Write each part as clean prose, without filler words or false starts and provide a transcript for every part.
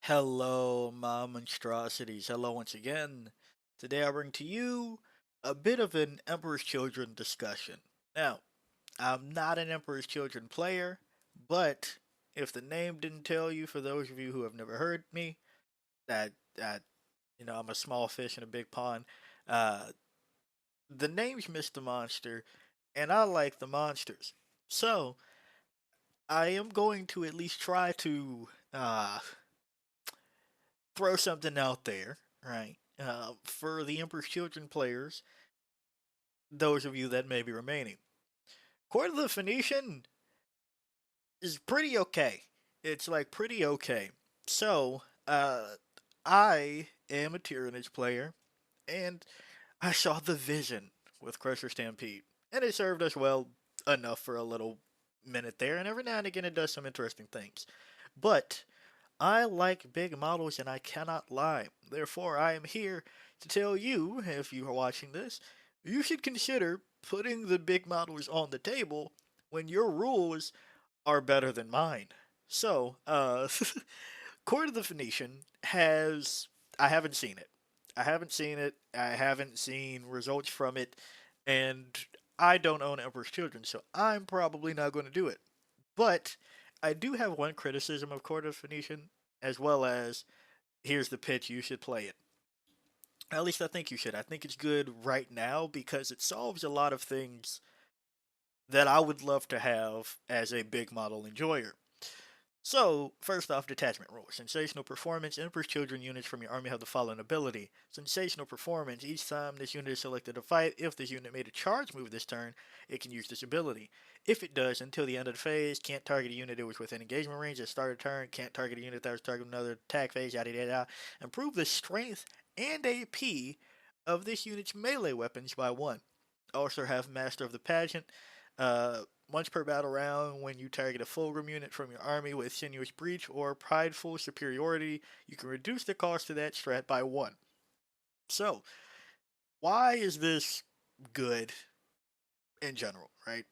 Hello, my monstrosities. Hello once again. Today I bring to you a bit of an Emperor's Children discussion. Now, I'm not an Emperor's Children player, but if the name didn't tell you, for those of you who have never heard me, that I'm a small fish in a big pond. Uh, the name's Mr. Monster, and I like the monsters. So I am going to at least try to throw something out there, right? For the Emperor's Children players, those of you that may be remaining. Court of the Phoenician is pretty okay. It's like pretty okay. So, I am a Tyrannus player, and I saw the vision with Crusher Stampede, and it served us well enough for a little minute there, and every now and again it does some interesting things. But I like big models and I cannot lie. Therefore, I am here to tell you, if you are watching this, you should consider putting the big models on the table when your rules are better than mine. So, Court of the Phoenician has. I haven't seen it. I haven't seen it. I haven't seen results from it. And I don't own Emperor's Children, so I'm probably not going to do it. But I do have one criticism of Court of Phoenician, as well as here's the pitch, you should play it. At least I think you should. I think it's good right now because it solves a lot of things that I would love to have as a big model enjoyer. So, first off, detachment rules. Sensational performance. Emperor's Children units from your army have the following ability. Sensational performance. Each time this unit is selected to fight, if this unit made a charge move this turn, it can use this ability. If it does, until the end of the phase, can't target a unit that was within engagement range at start of turn, can't target a unit that was targeting another attack phase, yada yada yada. Improve the strength and AP of this unit's melee weapons by 1. Also have Master of the Pageant. Once per battle round, when you target a Fulgrim unit from your army with Sinuous Breach or Prideful Superiority, you can reduce the cost of that strat by 1. So, why is this good in general, right?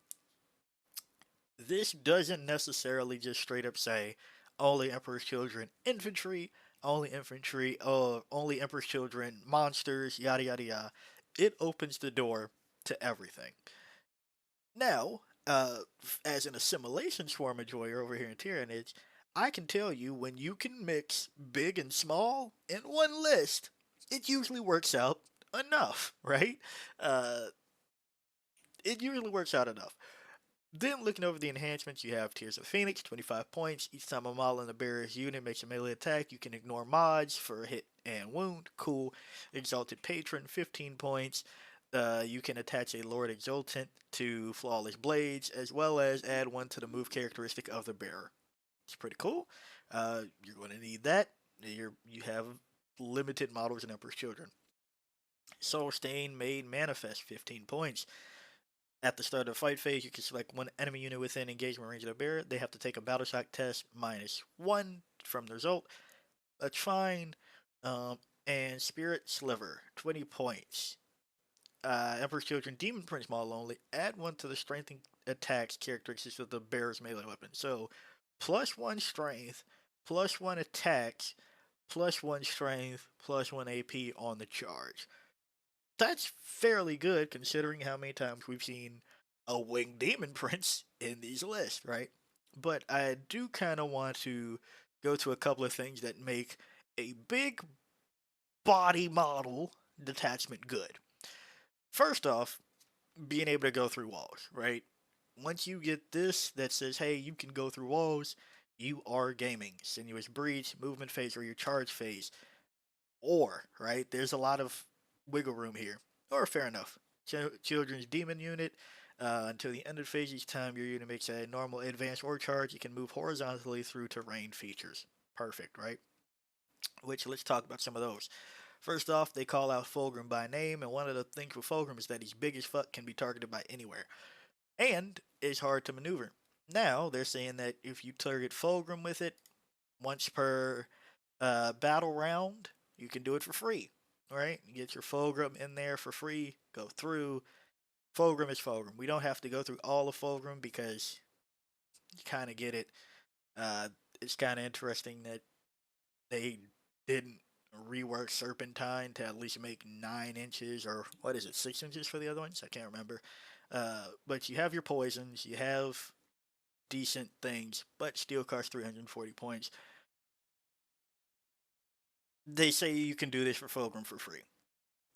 This doesn't necessarily just straight up say only Emperor's Children infantry, only Emperor's Children monsters, yada yada yada. It opens the door to everything. Now, as an assimilation swarm enjoyer over here in Tyrannid, I can tell you when you can mix big and small in one list, it usually works out enough, right? Uh, it usually works out enough. Then looking over the enhancements, you have Tears of Phoenix, 25 points. Each time a model in the barrier's unit makes a melee attack, you can ignore mods for hit and wound. Cool. Exalted Patron, 15 points. You can attach a Lord Exultant to Flawless Blades, as well as add one to the move characteristic of the bearer. It's pretty cool. You're going to need that. You have limited models in Emperor's Children. Soul Stain Made Manifest, 15 points. At the start of the fight phase, you can select one enemy unit within engagement range of the bearer. They have to take a battle shock test -1 from the result. That's fine. And Spirit Sliver, 20 points. Emperor's Children Demon Prince model only. Add one to the strengthening attacks characteristics of the bearer's melee weapon. So, +1 strength, +1 attacks, +1 strength, +1 AP on the charge. That's fairly good considering how many times we've seen a winged demon prince in these lists, right? But I do kind of want to go to a couple of things that make a big body model detachment good. First off, being able to go through walls, right? Once you get this that says, hey, you can go through walls, you are gaming. Sinuous Breach, movement phase, or your charge phase. Or, right, there's a lot of wiggle room here. Or fair enough. Children's Demon unit. Until the end of phase, each time your unit makes a normal, advanced, or charge, you can move horizontally through terrain features. Perfect, right? Which, let's talk about some of those. First off, they call out Fulgrim by name, and one of the things with Fulgrim is that he's big as fuck, can be targeted by anywhere, and is hard to maneuver. Now, they're saying that if you target Fulgrim with it once per battle round, you can do it for free. All right, you get your Fulgrim in there for free. Go through. Fulgrim is Fulgrim. We don't have to go through all of Fulgrim because you kind of get it. It's kind of interesting that They didn't rework Serpentine to at least make 9 inches, or what is it, 6 inches for the other ones? I can't remember. But you have your poisons, you have decent things, but still cost 340 points. They say you can do this for Fulgrim for free.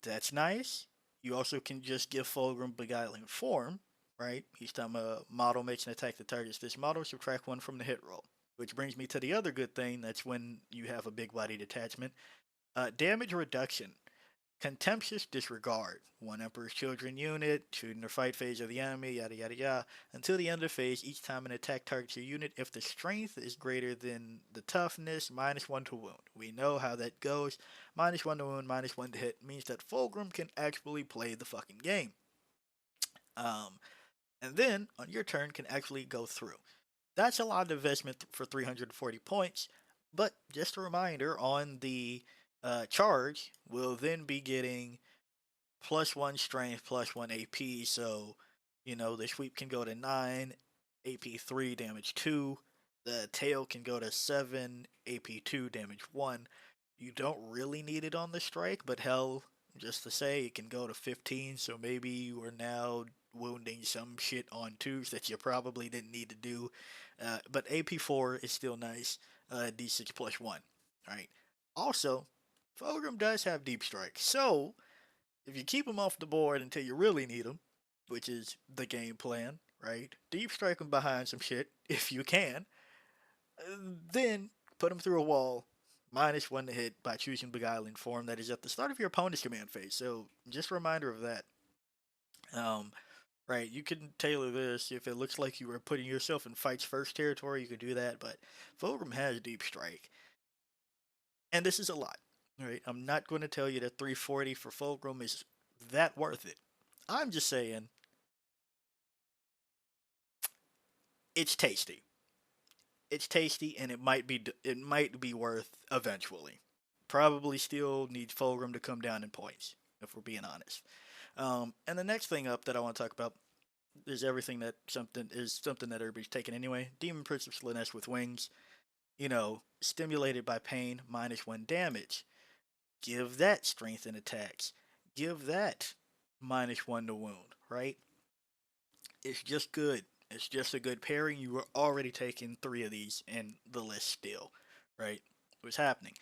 That's nice. You also can just give Fulgrim Beguiling Form, right? Each time a model makes an attack that targets this model, subtract one from the hit roll. Which brings me to the other good thing. That's when you have a big body detachment. Damage reduction. Contemptuous Disregard. One Emperor's Children unit, shooting the fight phase of the enemy, yada yada yada. Until the end of the phase, each time an attack targets your unit, if the strength is greater than the toughness, -1 to wound. We know how that goes. -1 to wound, -1 to hit means that Fulgrim can actually play the fucking game. And then on your turn can actually go through. That's a lot of investment for 340 points, but just a reminder on the charge, we'll then be getting +1 strength, +1 AP. So, the sweep can go to 9, AP 3, damage 2. The tail can go to 7, AP 2, damage 1. You don't really need it on the strike, but hell, just to say, it can go to 15. So maybe you are now wounding some shit on twos that you probably didn't need to do. But AP 4 is still nice. D6 +1. Alright. Also, Fulgrim does have Deep Strike. So, if you keep them off the board until you really need them, which is the game plan, right? Deep strike them behind some shit if you can. Then put them through a wall, -1 to hit by choosing Beguiling Form that is at the start of your opponent's command phase. So just a reminder of that. Um, right, you can tailor this if it looks like you were putting yourself in fights first territory. You could do that, but Fulgrim has Deep Strike, and this is a lot. Right, I'm not going to tell you that 340 for Fulgrim is that worth it. I'm just saying it's tasty. It's tasty, and it might be worth eventually. Probably still needs Fulgrim to come down in points, if we're being honest. And the next thing up that I want to talk about is something that everybody's taking anyway. Demon Prince of Slaanesh with wings. Stimulated by pain, -1 damage. Give that strength and attacks. Give that -1 to wound. Right? It's just good. It's just a good pairing. You were already taking 3 of these in the list still, right? What's happening?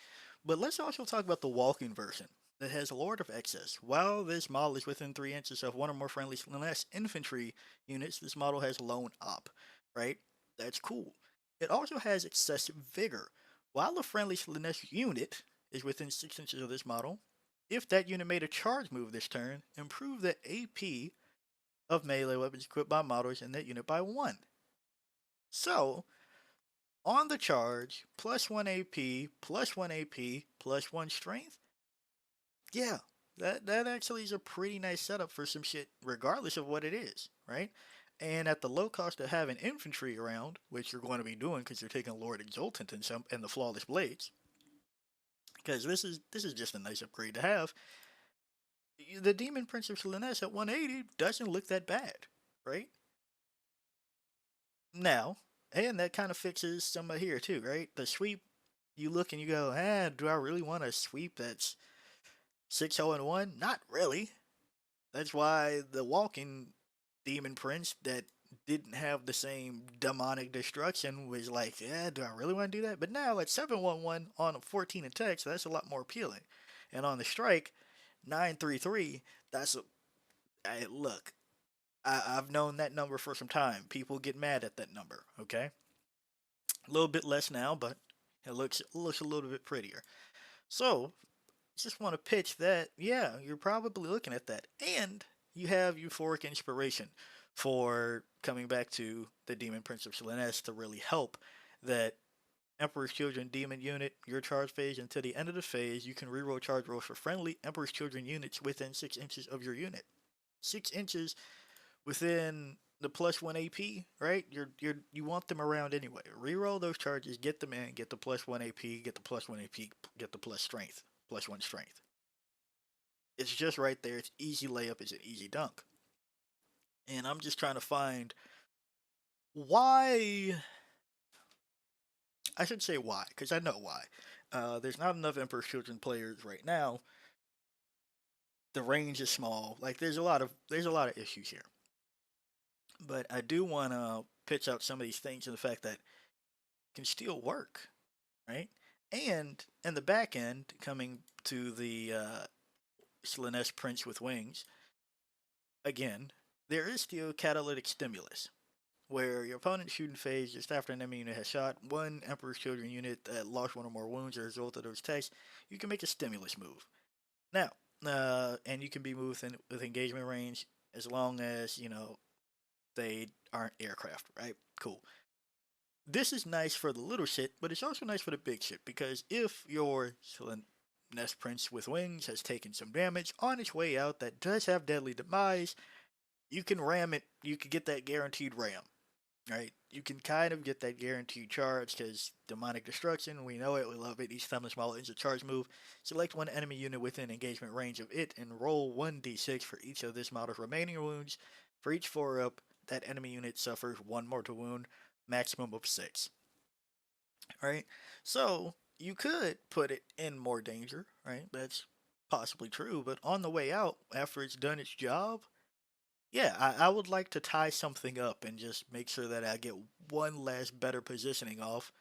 But let's also talk about the walking version that has Lord of Excess. While this model is within 3 inches of one or more friendly less infantry units, this model has Lone Op, right? That's cool. It also has Excessive Vigor. While a friendly Slaanesh unit is within 6 inches of this model, if that unit made a charge move this turn, improve the AP of melee weapons equipped by models in that unit by 1. So, on the charge, +1 AP, +1 AP, +1 strength, yeah, that actually is a pretty nice setup for some shit, regardless of what it is, right? And at the low cost of having infantry around, which you're going to be doing because you're taking Lord Exultant and the Flawless Blades, because this is just a nice upgrade to have. The Demon Prince of Slaanesh at 180 doesn't look that bad, right? Now, and that kind of fixes some of here too, right? The sweep, you look and you go, do I really want a sweep that's 6-0 and 1? Not really. That's why the walking demon prince that didn't have the same demonic destruction was like, do I really want to do that? But now at 711 on 14 attacks, that's a lot more appealing. And on the strike, 933, that's a look. I've known that number for some time. People get mad at that number, okay? A little bit less now, but it looks a little bit prettier. So, just want to pitch that, yeah, you're probably looking at that. And you have euphoric inspiration for coming back to the Demon Prince of Slaanesh to really help that Emperor's Children Demon unit, your charge phase, until the end of the phase, you can reroll charge rolls for friendly Emperor's Children units within 6 inches of your unit. 6 inches within the +1 AP, right? You want them around anyway. Reroll those charges, get them in, get the +1 AP, get the +1 AP, get the plus strength, +1 strength. It's just right there. It's easy layup. It's an easy dunk. And I'm just trying to find why. I should say why, because I know why. There's not enough Emperor's Children players right now. The range is small. Like there's a lot of issues here. But I do want to pitch out some of these things and the fact that it can still work, right? And in the back end, coming to the Slanesh Prince with Wings, again, there is still catalytic stimulus, where your opponent's shooting phase just after an enemy unit has shot one Emperor's Children unit that lost one or more wounds as a result of those attacks, you can make a stimulus move. Now, and you can be moved with engagement range as long as, they aren't aircraft, right? Cool. This is nice for the little shit, but it's also nice for the big shit because if your Nest Prince with Wings has taken some damage on its way out that does have deadly demise, you can ram it. You can get that guaranteed ram, right? You can kind of get that guaranteed charge because demonic destruction, we know it, we love it. Each time the small ends a charge move, select one enemy unit within engagement range of it and roll 1d6 for each of this model's remaining wounds. For each 4 up, that enemy unit suffers 1 mortal wound, maximum of 6. Right? So you could put it in more danger, right? That's possibly true, but on the way out, after it's done its job, yeah, I would like to tie something up and just make sure that I get one last better positioning off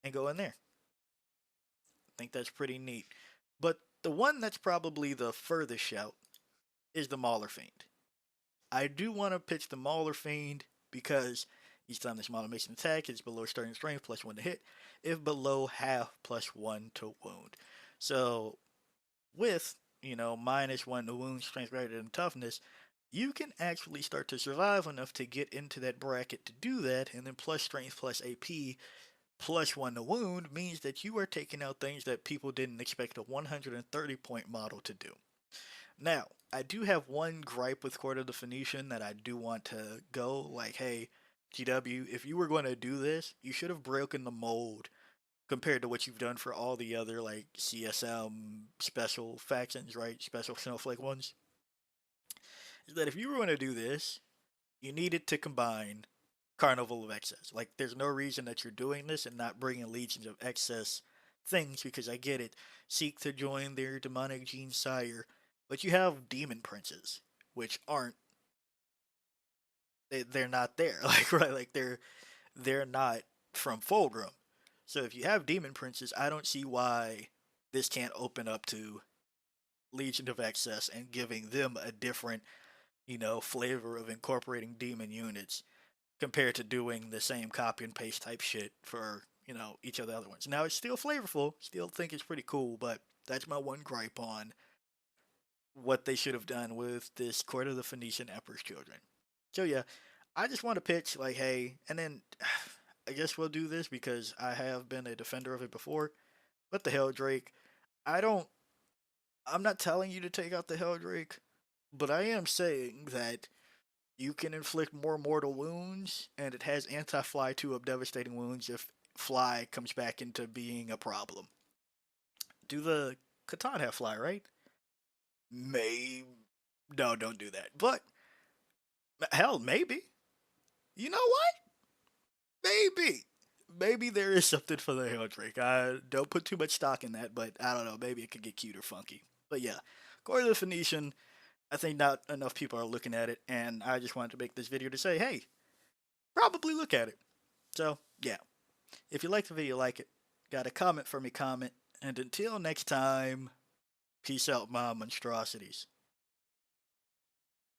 and go in there. I think that's pretty neat. But the one that's probably the furthest shout is the Mauler Fiend. I do want to pitch the Mauler Fiend because each time this model makes an attack, it's below starting strength plus 1 to hit. If below half, plus 1 to wound. So with, minus 1 to wound, strength greater than toughness, you can actually start to survive enough to get into that bracket to do that, and then plus strength plus AP plus 1 to wound means that you are taking out things that people didn't expect a 130 point model to do. Now, I do have one gripe with Court of the Phoenician that I do want to go like, hey, GW, if you were going to do this, you should have broken the mold compared to what you've done for all the other like CSM special factions, right? Special snowflake ones. Is that if you were going to do this, you needed to combine Carnival of Excess. Like, there's no reason that you're doing this and not bringing Legions of Excess things because I get it. Seek to join their demonic gene sire, but you have Demon Princes, which aren't. They're not there. Like right, like they're not from Fulgrim. So if you have Demon Princes, I don't see why this can't open up to Legion of Excess and giving them a different, flavor of incorporating demon units compared to doing the same copy and paste type shit for, each of the other ones. Now it's still flavorful, still think it's pretty cool, but that's my one gripe on what they should have done with this Court of the Phoenician Emperor's Children. So yeah, I just want to pitch like, hey, and then I guess we'll do this because I have been a defender of it before. But the Helldrake, I don't. I'm not telling you to take out the Helldrake, but I am saying that you can inflict more mortal wounds, and it has anti-fly 2 of devastating wounds if fly comes back into being a problem. Do the Catan have fly, right? May No, don't do that. But hell, maybe. You know what? Maybe there is something for the Helldrake. I don't put too much stock in that, but I don't know. Maybe it could get cute or funky. But yeah, Court of the Phoenician. I think not enough people are looking at it, and I just wanted to make this video to say, hey, probably look at it. So yeah, if you like the video, like it. Got a comment for me, comment. And until next time, peace out, my monstrosities.